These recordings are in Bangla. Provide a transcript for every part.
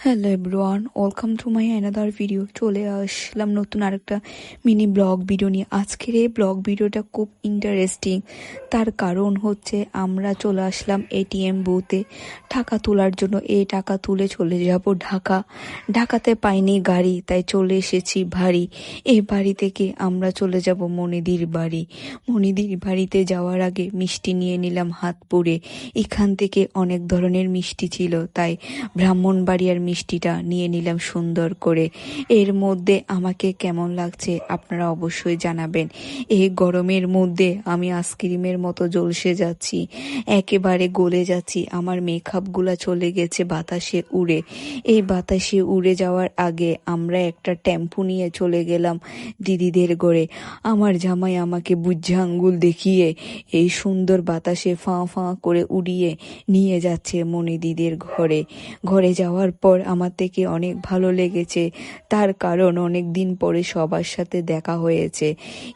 Hello everyone, welcome to my another video. চলে আসলাম নতুন আরেকটা মিনি ব্লগ ভিডিও নিয়ে। আজকের এই ব্লগ ভিডিওটা খুব ইন্টারেস্টিং। তার কারণ হচ্ছে আমরা চলে আসলাম এটিএম বুথে টাকা তোলার জন্য। এই টাকা তুলে চলে যাব ঢাকাতে পাইনি গাড়ি, তাই চলে এসেছি বাড়ি। এই বাড়ি থেকে আমরা চলে যাব মনিদির বাড়ি। মনিদির বাড়িতে যাওয়ার আগে মিষ্টি নিয়ে নিলাম হাতপুরে। এখান থেকে অনেক ধরনের মিষ্টি ছিল, তাই ব্রাহ্মণবাড়িয়ার মিষ্টিটা নিয়ে নিলাম সুন্দর করে। এর মধ্যে আমাকে কেমন লাগছে আপনারা অবশ্যই জানাবেন। এই গরমের মধ্যে আমি আইসক্রিমের মতো ঝলসে যাচ্ছি, একেবারে গলে যাচ্ছি। আমার মেকআপগুলা চলে গেছে বাতাসে উড়ে। এই বাতাসে উড়ে যাওয়ার আগে আমরা একটা টেম্পু নিয়ে চলে গেলাম দিদিদের ঘরে। আমার জামাই আমাকে বুঝে আঙ্গুল দেখিয়ে এই সুন্দর বাতাসে ফাঁ ফাঁ করে উড়িয়ে নিয়ে যাচ্ছে মনি দিদির ঘরে যাওয়ার পর আমার থেকে অনেক ভালো লেগেছে। তার কারণ অনেক দিন পরে সবার সাথে দেখা হয়েছে।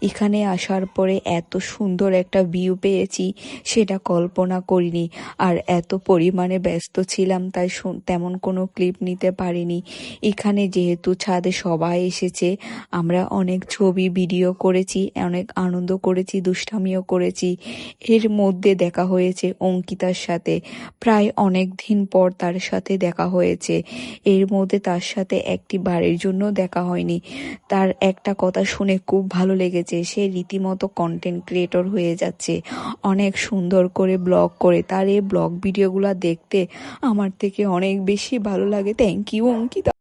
এখানে আসার পরে এত সুন্দর একটা ভিউ পেয়েছি, সেটা কল্পনা করিনি। আর এত পরিমাণে ব্যস্ত ছিলাম, তাই তেমন কোনো ক্লিপ নিতে পারিনি। এখানে যেহেতু ছাদে সবাই এসেছে, আমরা অনেক ছবি ভিডিও করেছি, অনেক আনন্দ করেছি, দুষ্টামিও করেছি। এর মধ্যে দেখা হয়েছে অঙ্কিতার সাথে। প্রায় অনেক দিন পর তার সাথে দেখা হয়েছে। এর মধ্যে তার সাথে একটি বারের জন্য দেখা হয়নি। তার একটা কথা শুনে খুব ভালো লেগেছে, সে রীতিমতো কন্টেন্ট ক্রিয়েটর হয়ে যাচ্ছে, অনেক সুন্দর করে ব্লগ করে। তার এই ব্লগ ভিডিওগুলো দেখতে আমার থেকে অনেক বেশি ভালো লাগে। Thank you Ankita.